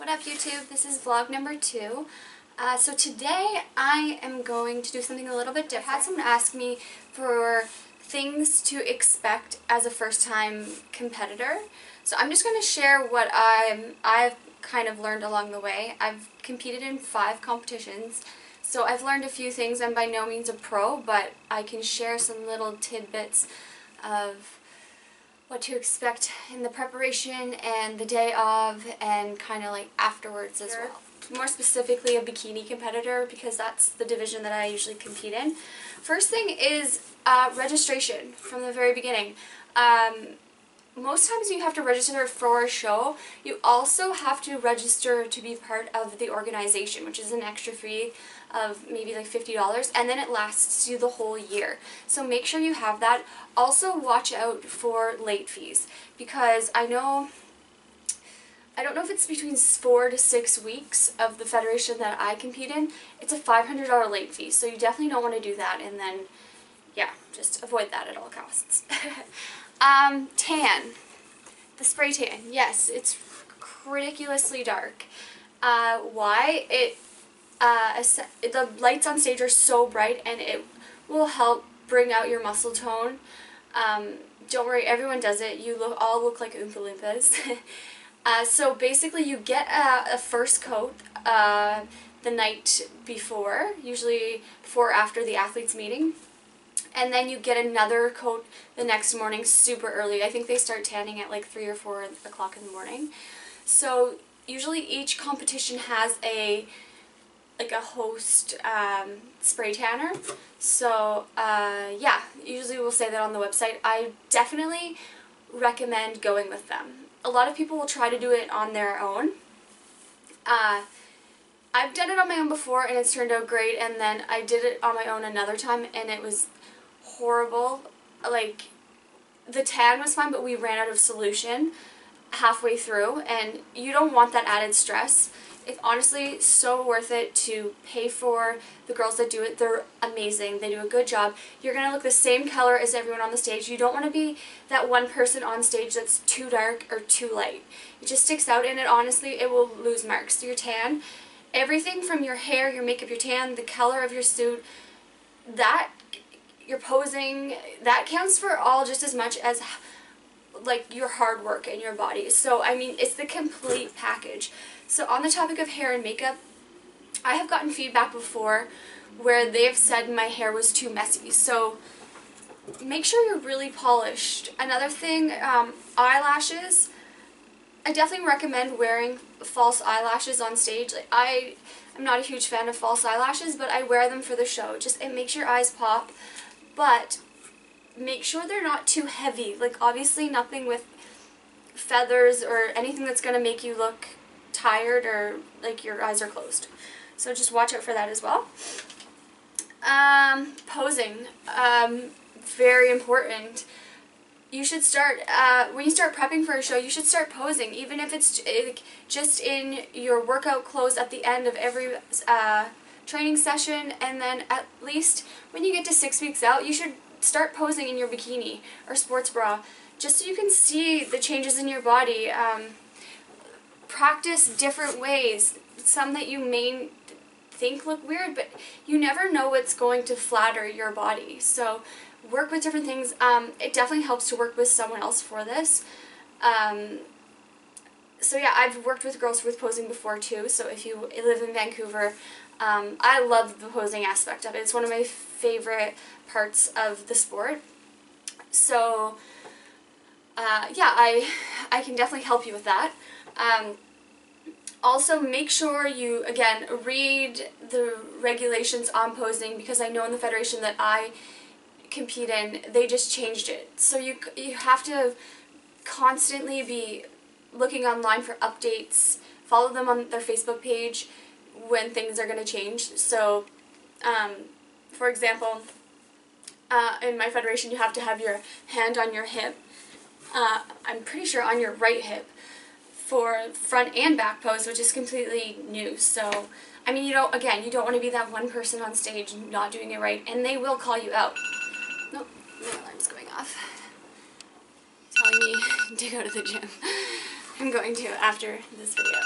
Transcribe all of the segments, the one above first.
What up YouTube? This is vlog number 2. So today I am going to do something a little bit different. I had someone ask me for things to expect as a first-time competitor. So I'm just going to share what I've kind of learned along the way. I've competed in 5 competitions, so I've learned a few things. I'm by no means a pro, but I can share some little tidbits of what to expect in the preparation and the day of and kind of like afterwards as well. More specifically a bikini competitor, because that's the division that I usually compete in. First thing is registration from the very beginning. Most times you have to register for a show. You also have to register to be part of the organization, which is an extra fee of maybe like $50, and then it lasts you the whole year. So make sure you have that. Also watch out for late fees, because I don't know if it's between 4 to 6 weeks of the federation that I compete in. It's a $500 late fee, so you definitely don't want to do that, and then yeah, just avoid that at all costs. Tan. The spray tan. Yes, it's ridiculously dark. Why? The lights on stage are so bright, and it will help bring out your muscle tone. Don't worry, everyone does it. You all look like Oompa Loompas. So basically you get a first coat the night before, usually before or after the athlete's meeting. And then you get another coat the next morning super early. I think they start tanning at like 3 or 4 o'clock in the morning. So usually each competition has a host spray tanner. So yeah, usually we'll say that on the website. I definitely recommend going with them. A lot of people will try to do it on their own. I've done it on my own before and it's turned out great, and then I did it on my own another time and it was horrible. Like, the tan was fine, but we ran out of solution halfway through, and you don't want that added stress. It's honestly so worth it to pay for the girls that do it. They're amazing. They do a good job. You're going to look the same color as everyone on the stage. You don't want to be that one person on stage that's too dark or too light. It just sticks out, and it will lose marks. So your tan, everything from your hair, your makeup, your tan, the color of your suit, that your posing, that counts for all just as much as like your hard work and your body. So I mean, it's the complete package. So on the topic of hair and makeup, I have gotten feedback before where they've said my hair was too messy. So make sure you're really polished. Another thing, eyelashes. I definitely recommend wearing false eyelashes on stage. Like, I'm not a huge fan of false eyelashes, but I wear them for the show. It makes your eyes pop, but make sure they're not too heavy. Like, obviously nothing with feathers or anything that's going to make you look tired or like your eyes are closed. So just watch out for that as well. Posing. Very important. You should start, when you start prepping for a show, you should start posing, even if it's just in your workout clothes at the end of every training session, and then at least when you get to 6 weeks out, you should start posing in your bikini or sports bra, just so you can see the changes in your body. Practice different ways, some that you may think look weird, but you never know what's going to flatter your body. So work with different things. It definitely helps to work with someone else for this. So yeah, I've worked with girls with posing before too, so if you live in Vancouver, I love the posing aspect of it. It's one of my favorite parts of the sport. So yeah, I can definitely help you with that. Also, make sure you, again, read the regulations on posing, because I know in the federation that I compete in, they just changed it. So you have to constantly be looking online for updates, follow them on their Facebook page when things are going to change. So, for example, in my federation you have to have your hand on your hip, I'm pretty sure on your right hip, for front and back pose, which is completely new. So, I mean, you don't want to be that one person on stage not doing it right, and they will call you out. Nope, my alarm's going off, telling me to go to the gym. I'm going to after this video.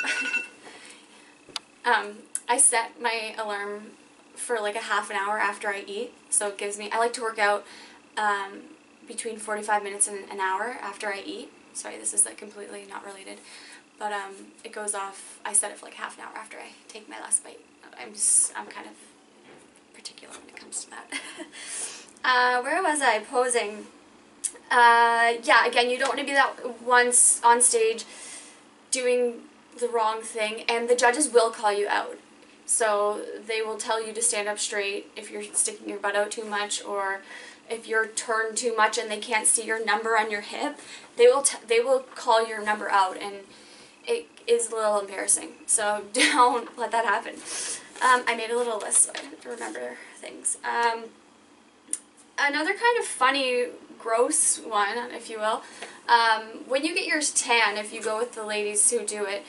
I set my alarm for like a half an hour after I eat, so it gives me, I like to work out between 45 minutes and an hour after I eat. Sorry, this is like completely not related, but it goes off, I set it for like half an hour after I take my last bite. I'm kind of particular when it comes to that. Where was I? Posing. Yeah, again, you don't want to be that once on stage doing the wrong thing, and the judges will call you out. So they will tell you to stand up straight if you're sticking your butt out too much, or if you're turned too much and they can't see your number on your hip. They will call your number out, and it is a little embarrassing. So don't let that happen. I made a little list so I have to remember things. Another kind of funny, gross one, if you will, when you get your tan, if you go with the ladies who do it,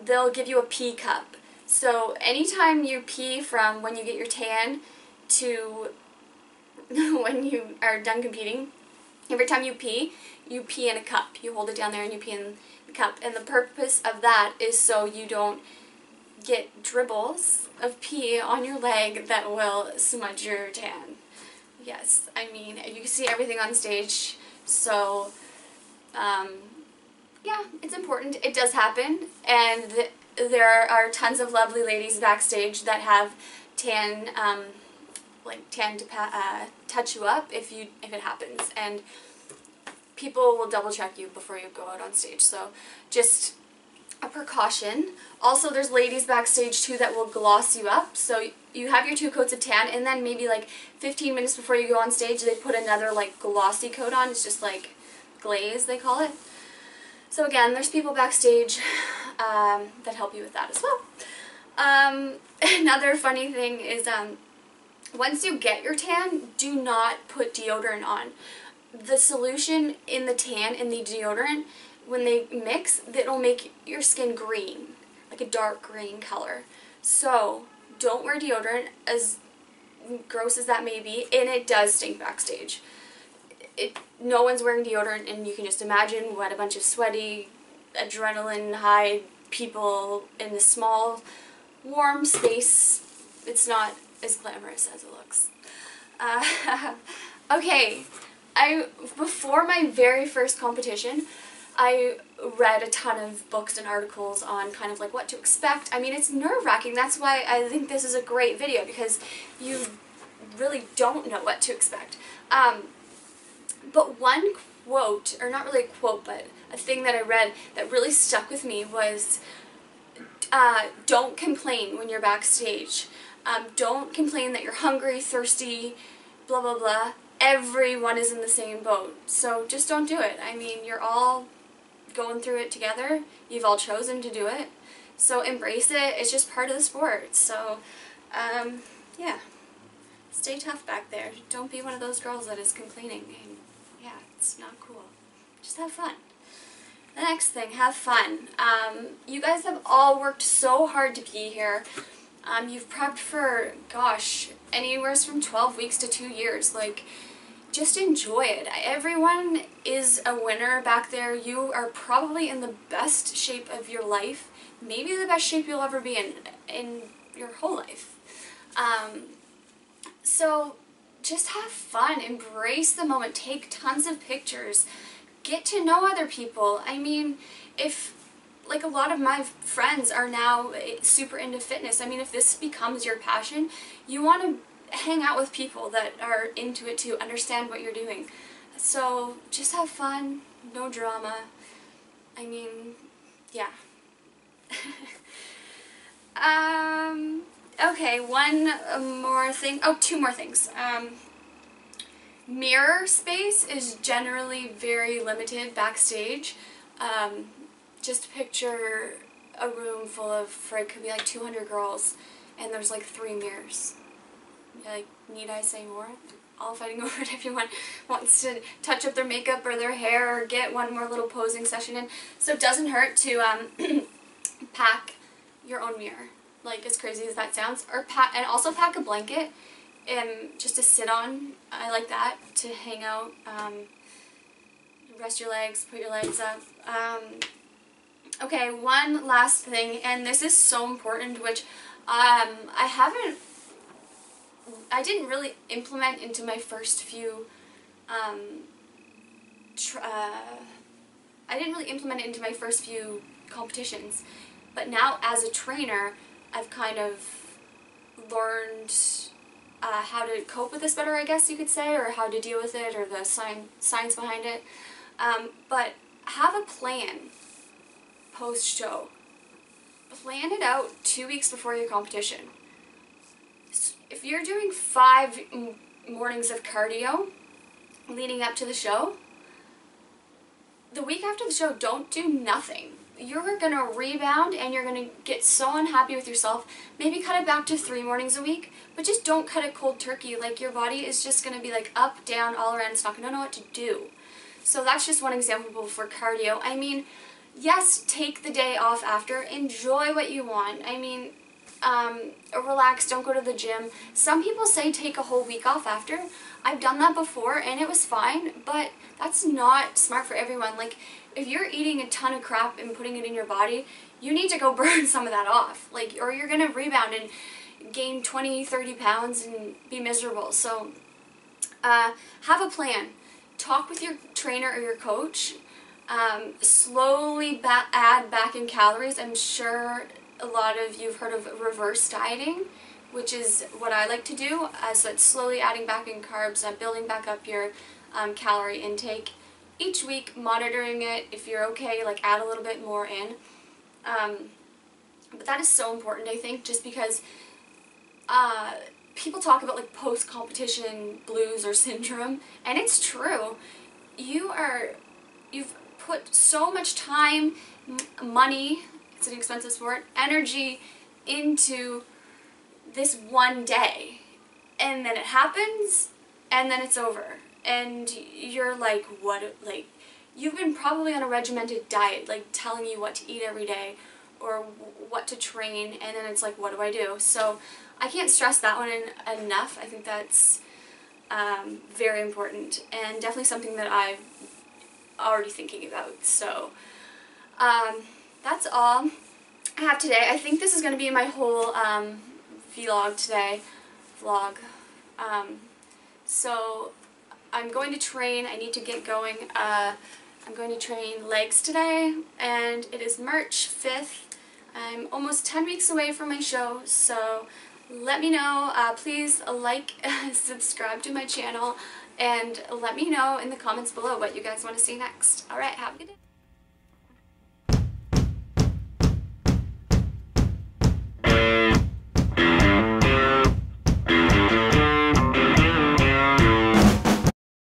they'll give you a pee cup. So anytime you pee from when you get your tan to when you are done competing, every time you pee in a cup. You hold it down there and you pee in the cup. And the purpose of that is so you don't get dribbles of pee on your leg that will smudge your tan. Yes, I mean, you see everything on stage, so yeah, it's important. It does happen, and there are tons of lovely ladies backstage that have tan, like tan to touch you up if it happens, and people will double check you before you go out on stage. So just a precaution. Also, there's ladies backstage too that will gloss you up. So you have your 2 coats of tan, and then maybe like 15 minutes before you go on stage, they put another like glossy coat on. It's just like glaze, they call it. So again, there's people backstage that help you with that as well. Another funny thing is once you get your tan, do not put deodorant on. The solution in the tan and the deodorant, when they mix, it'll make your skin green, like a dark green color. So don't wear deodorant, as gross as that may be, and it does stink backstage. No one's wearing deodorant, and you can just imagine what a bunch of sweaty, adrenaline high people in this small, warm space. It's not as glamorous as it looks. Okay, before my very first competition, I read a ton of books and articles on kind of like what to expect. I mean, it's nerve-wracking. That's why I think this is a great video, because you really don't know what to expect. But one quote, or not really a quote, but a thing that I read that really stuck with me was, don't complain when you're backstage. Don't complain that you're hungry, thirsty, blah, blah, blah. Everyone is in the same boat. So just don't do it. I mean, you're all going through it together. You've all chosen to do it. So embrace it. It's just part of the sport. So, yeah. Stay tough back there. Don't be one of those girls that is complaining. And, yeah, it's not cool. Just have fun. The next thing, have fun. You guys have all worked so hard to be here. You've prepped for, gosh, anywhere from 12 weeks to 2 years. Like, just enjoy it. Everyone is a winner back there. You are probably in the best shape of your life. Maybe the best shape you'll ever be in your whole life. So just have fun. Embrace the moment. Take tons of pictures. Get to know other people. I mean, like a lot of my friends are now super into fitness. I mean, if this becomes your passion, you want to hang out with people that are into it too, understand what you're doing. So just have fun, no drama. I mean, yeah. Okay, one more thing. Oh, 2 more things. Mirror space is generally very limited backstage. Just picture a room full of, it could be like 200 girls, and there's like 3 mirrors. Like, need I say more? All fighting over it. Everyone wants to touch up their makeup or their hair or get one more little posing session in. So it doesn't hurt to pack your own mirror, like as crazy as that sounds. And also pack a blanket just to sit on. I like that, to hang out, rest your legs, put your legs up. Okay, one last thing, and this is so important, which I didn't really implement into my first few, competitions, but now as a trainer, I've kind of learned how to cope with this better, I guess you could say, or how to deal with it, or the science behind it. But have a plan post-show. Plan it out 2 weeks before your competition. If you're doing 5 mornings of cardio leading up to the show, the week after the show, don't do nothing. You're going to rebound and you're going to get so unhappy with yourself. Maybe cut it back to 3 mornings a week, but just don't cut it cold turkey. Like, your body is just going to be like up, down, all around. It's not going to know what to do. So that's just one example for cardio. I mean, yes, take the day off after. Enjoy what you want. I mean, relax, don't go to the gym. Some people say take a whole week off after. I've done that before and it was fine, but that's not smart for everyone. Like, if you're eating a ton of crap and putting it in your body, you need to go burn some of that off. Like, or you're gonna rebound and gain 20, 30 pounds and be miserable. So, have a plan. Talk with your trainer or your coach. Slowly add back in calories. I'm sure a lot of you've heard of reverse dieting, which is what I like to do. So it's slowly adding back in carbs, building back up your calorie intake each week, monitoring it. If you're okay, like, add a little bit more in. But that is so important, I think, just because people talk about, like, post-competition blues or syndrome, and it's true. You've put so much time, money, it's an expensive sport, energy into this one day, and then it happens, and then it's over, and you're like, what, like, you've been probably on a regimented diet, like, telling you what to eat every day, or what to train, and then it's like, what do I do? So I can't stress that one enough. I think that's very important, and definitely something that I'm already thinking about. So that's all I have today. I think this is going to be my whole vlog today. So I'm going to train. I need to get going. I'm going to train legs today, and it is March 5th. I'm almost 10 weeks away from my show, so let me know. Please like, subscribe to my channel, and let me know in the comments below what you guys want to see next. Alright, have a good day.